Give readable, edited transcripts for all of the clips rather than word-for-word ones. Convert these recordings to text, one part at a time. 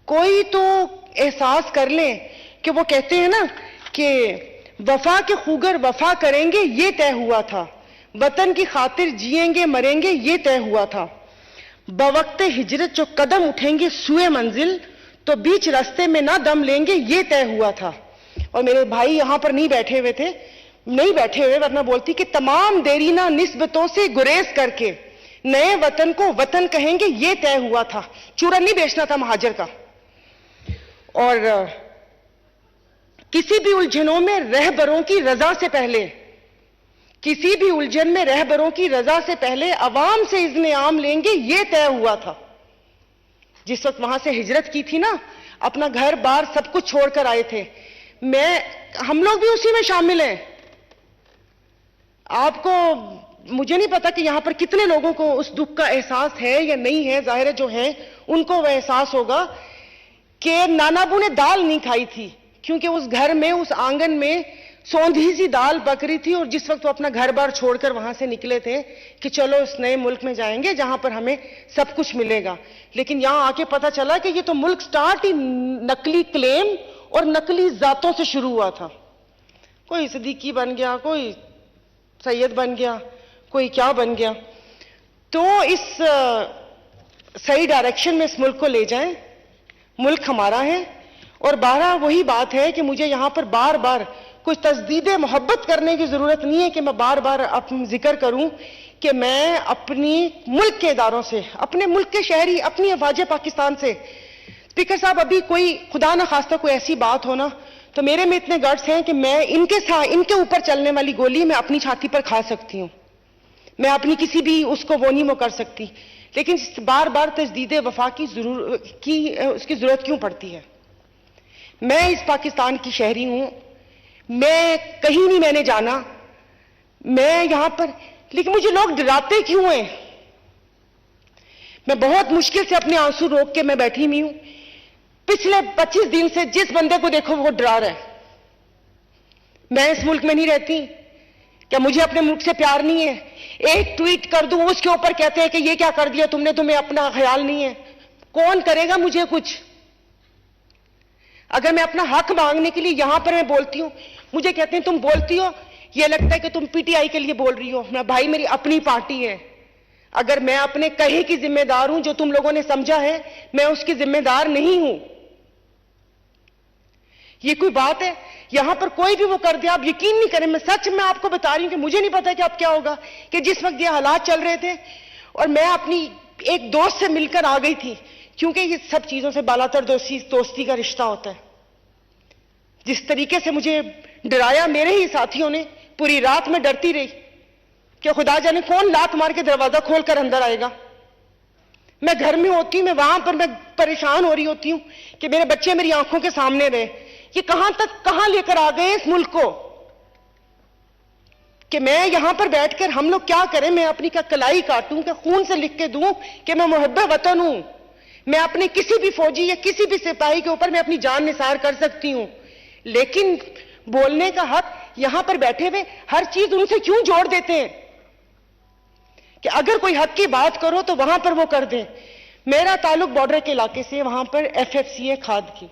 कोई तो एहसास कर ले कि वो कहते हैं ना कि वफा के खूगर वफा करेंगे ये तय हुआ था, वतन की खातिर जिएंगे मरेंगे ये तय हुआ था, बवक्ते हिजरत जो कदम उठेंगे सुए मंजिल तो बीच रास्ते में ना दम लेंगे ये तय हुआ था। और मेरे भाई यहां पर नहीं बैठे हुए थे, नहीं बैठे हुए, वरना बोलती कि तमाम देरीना निस्बतों से गुरेज करके नए वतन को वतन कहेंगे ये तय हुआ था। चूरन नहीं बेचना था महाजर का। और किसी भी उलझनों में रहबरों की रजा से पहले, किसी भी उलझन में रहबरों की रजा से पहले अवाम से इज़्ने आम लेंगे ये तय हुआ था। जिस वक्त वहां से हिजरत की थी ना, अपना घर बार सब कुछ छोड़कर आए थे, हम लोग भी उसी में शामिल हैं। आपको, मुझे नहीं पता कि यहां पर कितने लोगों को उस दुख का एहसास है या नहीं है, जाहिर है जो है उनको वह एहसास होगा कि नानाबू ने दाल नहीं खाई थी क्योंकि उस घर में, उस आंगन में सौंधी सी दाल पक रही थी। और जिस वक्त वो अपना घर बार छोड़कर वहां से निकले थे कि चलो इस नए मुल्क में जाएंगे जहां पर हमें सब कुछ मिलेगा, लेकिन यहां आके पता चला कि ये तो मुल्क स्टार्ट ही नकली क्लेम और नकली जातों से शुरू हुआ था। कोई सिद्दीकी बन गया, कोई सैयद बन गया, कोई क्या बन गया। तो इस सही डायरेक्शन में इस मुल्क को ले जाएं। मुल्क हमारा है। और 12 वही बात है कि मुझे यहां पर बार बार कुछ तस्दीद मोहब्बत करने की जरूरत नहीं है कि मैं बार बार जिक्र करूं कि मैं अपनी मुल्क के इदारों से, अपने मुल्क के शहरी, अपनी अफवाज पाकिस्तान से, स्पीकर साहब अभी कोई खुदा न खास्ता कोई ऐसी बात हो ना, तो मेरे में इतने गट्स हैं कि मैं इनके ऊपर चलने वाली गोली मैं अपनी छाती पर खा सकती हूं। मैं अपनी किसी भी उसको वो नहीं वो कर सकती, लेकिन बार बार तजदीद वफा की उसकी जरूरत क्यों पड़ती है। मैं इस पाकिस्तान की शहरी हूं, मैं कहीं नहीं मैंने जाना, मैं यहां पर, लेकिन मुझे लोग डराते क्यों हैं। मैं बहुत मुश्किल से अपने आंसू रोक के मैं बैठी हुई हूं। पिछले 25 दिन से जिस बंदे को देखो वो डरा रहा है। मैं इस मुल्क में नहीं रहती, क्या मुझे अपने मुल्क से प्यार नहीं है? एक ट्वीट कर दूं उसके ऊपर कहते हैं कि ये क्या कर दिया तुमने, तुम्हें अपना ख्याल नहीं है। कौन करेगा मुझे कुछ? अगर मैं अपना हक मांगने के लिए यहां पर मैं बोलती हूं, मुझे कहते हैं तुम बोलती हो, ये लगता है कि तुम पीटीआई के लिए बोल रही हो। मैं भाई, मेरी अपनी पार्टी है। अगर मैं अपने कहे की जिम्मेदार हूं, जो तुम लोगों ने समझा है, मैं उसकी जिम्मेदार नहीं हूं। ये कोई बात है? यहां पर कोई भी वो कर दे, आप यकीन नहीं करें, मैं सच में आपको बता रही हूं कि मुझे नहीं पता कि अब क्या होगा। कि जिस वक्त ये हालात चल रहे थे और मैं अपनी एक दोस्त से मिलकर आ गई थी, क्योंकि ये सब चीजों से बालातर दोस्ती का रिश्ता होता है। जिस तरीके से मुझे डराया मेरे ही साथियों ने, पूरी रात में डरती रही कि खुदा जाने कौन लात मार के दरवाजा खोलकर अंदर आएगा। मैं घर में होती हूं, मैं वहां पर मैं परेशान हो रही होती हूं कि मेरे बच्चे मेरी आंखों के सामने रहे। ये कहां लेकर आ गए इस मुल्क को कि मैं यहां पर बैठकर हम लोग क्या करें। मैं अपनी क्या कलाई काटूं, क्या खून से लिख के दूं कि मैं मुहब्बे वतन हूं। मैं अपने किसी भी फौजी या किसी भी सिपाही के ऊपर मैं अपनी जान निसार कर सकती हूं, लेकिन बोलने का हक यहां पर बैठे हुए हर चीज उनसे क्यों जोड़ देते हैं कि अगर कोई हक की बात करो तो वहां पर वो कर दें। मेरा ताल्लुक बॉर्डर के इलाके से, वहां पर एफएफसी है खाद की।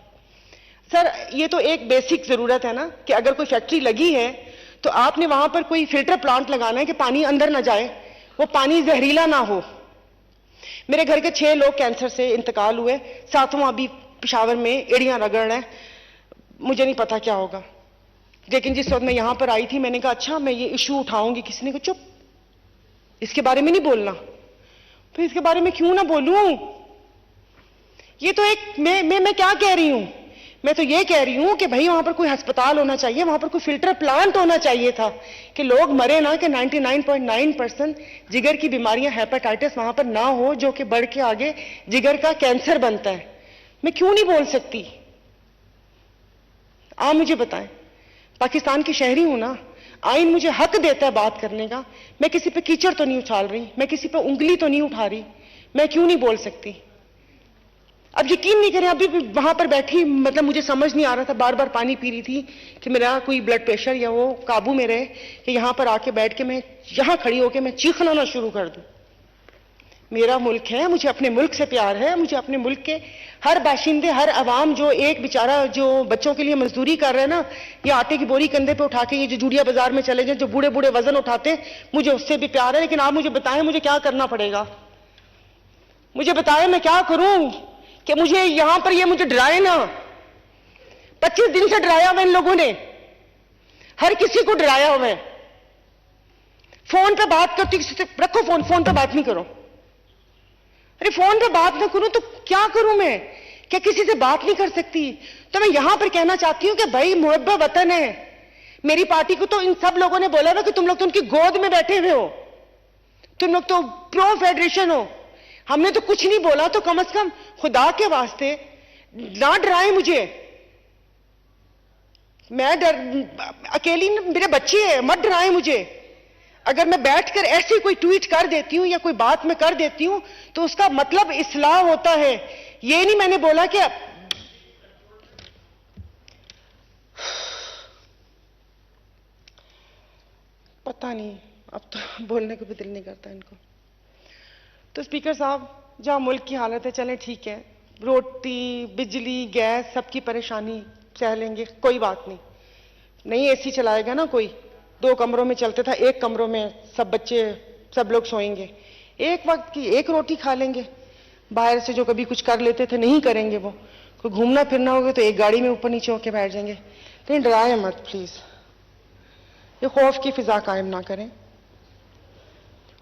सर, ये तो एक बेसिक जरूरत है ना कि अगर कोई फैक्ट्री लगी है तो आपने वहां पर कोई फिल्टर प्लांट लगाना है कि पानी अंदर ना जाए, वो पानी जहरीला ना हो। मेरे घर के 6 लोग कैंसर से इंतकाल हुए, 7वां अभी पेशावर में एड़ियां रगड़ रहे हैं। मुझे नहीं पता क्या होगा, लेकिन जिस वक्त मैं यहां पर आई थी मैंने कहा अच्छा मैं ये इशू उठाऊंगी। किसी ने कहा चुप, इसके बारे में नहीं बोलना। फिर इसके बारे में क्यों ना बोलूं? ये तो एक मैं क्या कह रही हूं? मैं तो ये कह रही हूं कि भाई वहां पर कोई अस्पताल होना चाहिए, वहां पर कोई फिल्टर प्लांट होना चाहिए था कि लोग मरे ना, कि 99.9% जिगर की बीमारियां, हेपेटाइटिस वहां पर ना हो जो कि बढ़ के आगे जिगर का कैंसर बनता है। मैं क्यों नहीं बोल सकती? आप मुझे बताएं। पाकिस्तान की शहरी हूं ना, आइन मुझे हक देता है बात करने का। मैं किसी पे कीचड़ तो नहीं उछाल रही, मैं किसी पे उंगली तो नहीं उठा रही, मैं क्यों नहीं बोल सकती? अब यकीन नहीं करें, अभी भी वहां पर बैठी, मतलब मुझे समझ नहीं आ रहा था, बार बार पानी पी रही थी कि मेरा कोई ब्लड प्रेशर या वो काबू में रहे, कि यहां पर आके बैठ के मैं यहां खड़ी होकर मैं चीखना ना शुरू कर दूं। मेरा मुल्क है, मुझे अपने मुल्क से प्यार है, मुझे अपने मुल्क के हर बाशिंदे, हर अवाम, जो एक बेचारा जो बच्चों के लिए मजदूरी कर रहे हैं ना, ये आटे की बोरी कंधे पे उठा के, ये जो जूड़िया बाजार में चले जाए, जो बूढ़े बूढ़े वजन उठाते हैं, मुझे उससे भी प्यार है। लेकिन आप मुझे बताएं, मुझे क्या करना पड़ेगा? मुझे बताएं मैं क्या करूं कि मुझे यहां पर ये मुझे डराए ना। 25 दिन से डराया हुआ इन लोगों ने, हर किसी को डराया हुआ है। फोन पे बात करती, किसी से रखो फोन, फोन पे बात नहीं करो। अरे फोन पे बात ना करूं तो क्या करूं मैं? क्या किसी से बात नहीं कर सकती? तो मैं यहां पर कहना चाहती हूं कि भाई मुहब्बा वतन है। मेरी पार्टी को तो इन सब लोगों ने बोला ना कि तुम लोग तो उनकी गोद में बैठे हुए हो, तुम लोग तो प्रो फेडरेशन हो। हमने तो कुछ नहीं बोला, तो कम से कम खुदा के वास्ते ना डराए मुझे। मैं अकेली, मेरे बच्चे हैं, मत डराए मुझे। अगर मैं बैठकर ऐसी कोई ट्वीट कर देती हूं या कोई बात मैं कर देती हूं तो उसका मतलब इस्लाह होता है। ये नहीं मैंने बोला कि पता नहीं, अब तो बोलने को भी दिल नहीं करता इनको। तो स्पीकर साहब, जहां मुल्क की हालत है, चलें ठीक है, रोटी, बिजली, गैस, सबकी परेशानी सह लेंगे, कोई बात नहीं। नहीं एसी चलाएगा ना कोई, 2 कमरों में चलते था, 1 कमरों में सब बच्चे, सब लोग सोएंगे, एक वक्त की 1 रोटी खा लेंगे। बाहर से जो कभी कुछ कर लेते थे नहीं करेंगे, वो कोई घूमना फिरना होगा तो एक गाड़ी में ऊपर नीचे होके बैठ जाएंगे। लेकिन डराए मत प्लीज, ये खौफ की फिजा कायम ना करें।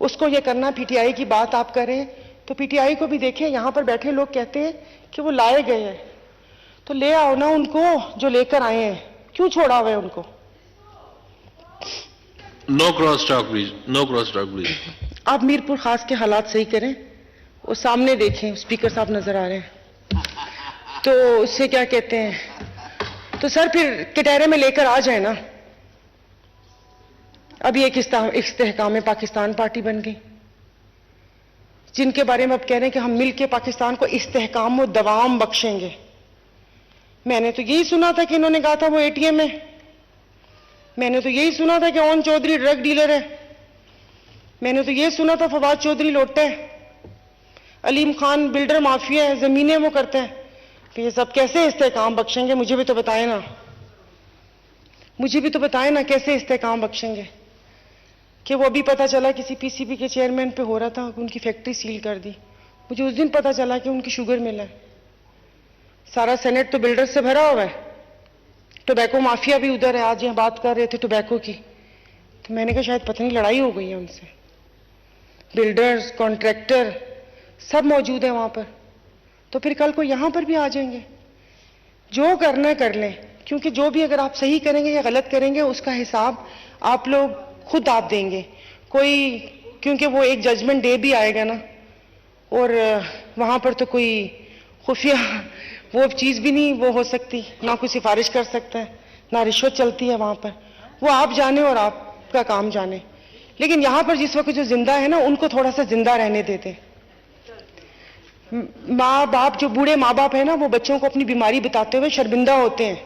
उसको ये करना, पीटीआई की बात आप करें तो पीटीआई को भी देखें। यहां पर बैठे लोग कहते हैं कि वो लाए गए हैं, तो ले आओ ना उनको जो लेकर आए हैं, क्यों छोड़ा हुआ है उनको? No cross talk please, no cross talk please. आप मीरपुर खास के हालात सही करें, वो सामने देखें, स्पीकर साहब नजर आ रहे हैं, तो उससे क्या कहते हैं, तो सर फिर कटहरे में लेकर आ जाए ना। अभी एक इस्तेहकाम पाकिस्तान पार्टी बन गई, जिनके बारे में अब कह रहे हैं कि हम मिलकर पाकिस्तान को इस्तेहकाम और दवाम बख्शेंगे। मैंने तो यही सुना था कि इन्होंने कहा था वो एटीएम है, मैंने तो यही सुना था कि ओन चौधरी ड्रग डीलर है, मैंने तो यही सुना था फवाद चौधरी लोटा है, अलीम खान बिल्डर माफिया है, जमीनें वो करते हैं। तो ये सब कैसे इस्तेहकाम बख्शेंगे? मुझे भी तो बताएं ना, मुझे भी तो बताएं ना कैसे इस्तेहकाम बख्शेंगे। कि वो अभी पता चला किसी पीसीबी के चेयरमैन पे हो रहा था, उनकी फैक्ट्री सील कर दी। मुझे उस दिन पता चला कि उनकी शुगर मिल है। सारा सेनेट तो बिल्डर से भरा हुआ है, टोबैको माफिया भी उधर है। आज यहाँ बात कर रहे थे टोबैको की, तो मैंने कहा शायद पता नहीं लड़ाई हो गई है उनसे। बिल्डर्स, कॉन्ट्रैक्टर सब मौजूद है वहां पर, तो फिर कल को यहां पर भी आ जाएंगे। जो करना है कर लें, क्योंकि जो भी अगर आप सही करेंगे या गलत करेंगे उसका हिसाब आप लोग खुद आप देंगे। कोई, क्योंकि वो एक जजमेंट डे भी आएगा ना, और वहां पर तो कोई खुफिया वो चीज भी नहीं वो हो सकती, ना कोई सिफारिश कर सकता है, ना रिश्वत चलती है वहां पर। वो आप जाने और आपका काम जाने। लेकिन यहां पर जिस वक्त जो जिंदा है ना, उनको थोड़ा सा जिंदा रहने देते। माँ बाप, जो बूढ़े माँ बाप है ना, वो बच्चों को अपनी बीमारी बताते हुए शर्मिंदा होते हैं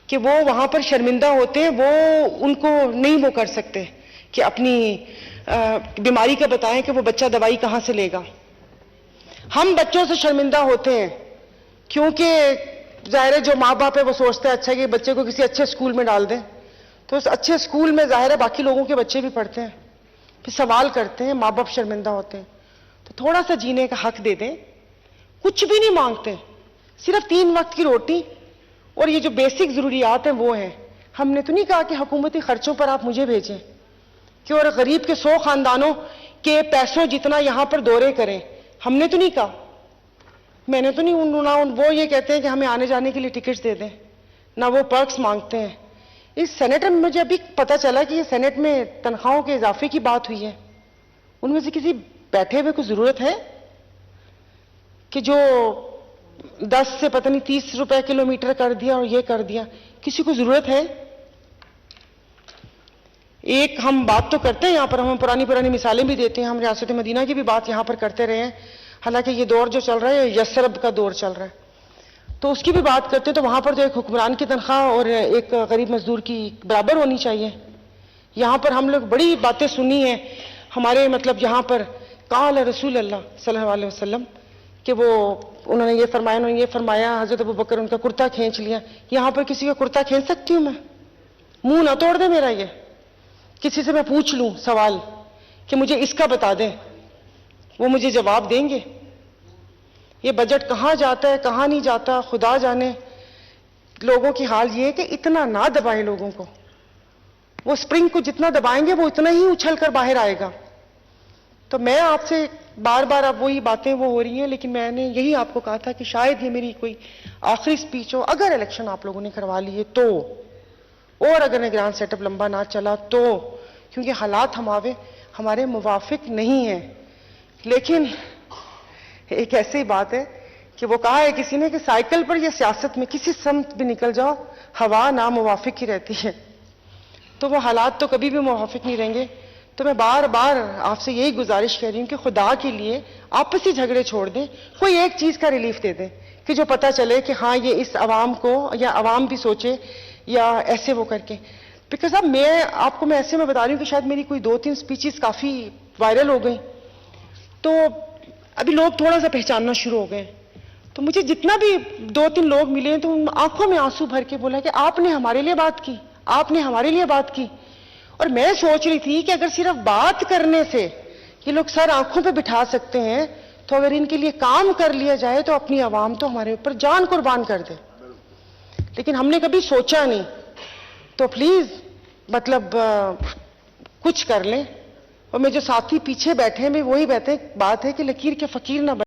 कि वो वहां पर शर्मिंदा होते हैं, वो उनको नहीं वो कर सकते कि अपनी बीमारी का बताएं कि वो बच्चा दवाई कहां से लेगा। हम बच्चों से शर्मिंदा होते हैं क्योंकि जाहिर है जो माँ बाप है वो सोचता है अच्छा कि बच्चे को किसी अच्छे स्कूल में डाल दें, तो उस अच्छे स्कूल में जाहिर है बाकी लोगों के बच्चे भी पढ़ते हैं, फिर सवाल करते हैं, माँ बाप शर्मिंदा होते हैं। तो थोड़ा सा जीने का हक दे दें। कुछ भी नहीं मांगते, सिर्फ 3 वक्त की रोटी और ये जो बेसिक जरूरियात हैं वो हैं। हमने तो नहीं कहा कि हुकूमती खर्चों पर आप मुझे भेजें कि और गरीब के 100 खानदानों के पैसों जितना यहां पर दौरे करें, हमने तो नहीं कहा। मैंने तो नहीं वो ये कहते हैं कि हमें आने जाने के लिए टिकट्स दे दें, ना वो पर्क्स मांगते हैं। इस सेनेट में मुझे अभी पता चला कि ये सेनेट में तनख्वाहों के इजाफे की बात हुई है। उनमें से किसी बैठे हुए को जरूरत है कि जो 10 से पता नहीं 30 रुपए किलोमीटर कर दिया और ये कर दिया? किसी को जरूरत है? एक हम बात तो करते हैं यहां पर, हम पुरानी मिसालें भी देते हैं, हम रियासत मदीना की भी बात यहां पर करते रहे हैं। हालांकि ये दौर जो चल रहा है यसरब का दौर चल रहा है, तो उसकी भी बात करते हैं। तो वहां पर तो एक हुक्मरान की तनख्वाह और एक गरीब मजदूर की बराबर होनी चाहिए। यहां पर हम लोग बड़ी बातें सुनी है हमारे, मतलब यहां पर काल रसूल अल्लाह सल्लल्लाहु अलैहि वसल्लम कि वो उन्होंने ये फरमाया हजरत अबू बकर उनका कुर्ता खींच लिया। यहां पर किसी का कुर्ता खींच सकती हूं मैं? मुंह ना तोड़ दे मेरा। ये किसी से मैं पूछ लूं सवाल कि मुझे इसका बता दें, वो मुझे जवाब देंगे? ये बजट कहां जाता है कहां नहीं जाता खुदा जाने। लोगों की हाल ये है कि इतना ना दबाएं लोगों को। वो स्प्रिंग को जितना दबाएंगे वो इतना ही उछल कर बाहर आएगा। तो मैं आपसे बार बार अब वही बातें वो हो रही हैं, लेकिन मैंने यही आपको कहा था कि शायद ये मेरी कोई आखिरी स्पीच हो। अगर इलेक्शन आप लोगों ने करवा लिए तो, और अगर निगरान सेटअप लंबा ना चला तो, क्योंकि हालात हमारे मुवाफिक नहीं है। लेकिन एक ऐसी बात है कि वो कहा है किसी ने कि साइकिल पर या सियासत में किसी समत भी निकल जाओ, हवा ना मुवाफिक ही रहती है। तो वो हालात तो कभी भी मुवाफिक नहीं रहेंगे। तो मैं बार बार आपसे यही गुजारिश कर रही हूं कि खुदा के लिए आपसी झगड़े छोड़ दें, कोई एक चीज का रिलीफ दे दें कि जो पता चले कि हाँ ये इस अवाम को, या अवाम भी सोचे या ऐसे वो करके। बिकॉज अब मैं आपको मैं ऐसे में बता रही हूँ कि शायद मेरी कोई 2-3 स्पीचेस काफी वायरल हो गई, तो अभी लोग थोड़ा सा पहचानना शुरू हो गए। तो मुझे जितना भी 2-3 लोग मिले तो आंखों में आंसू भर के बोला कि आपने हमारे लिए बात की, आपने हमारे लिए बात की। और मैं सोच रही थी कि अगर सिर्फ बात करने से ये लोग सर आंखों पे बिठा सकते हैं, तो अगर इनके लिए काम कर लिया जाए तो अपनी आवाम तो हमारे ऊपर जान कुर्बान कर दे। लेकिन हमने कभी सोचा नहीं। तो प्लीज मतलब कुछ कर लें। और मेरे जो साथी पीछे बैठे हैं, वही बात है कि लकीर के फकीर ना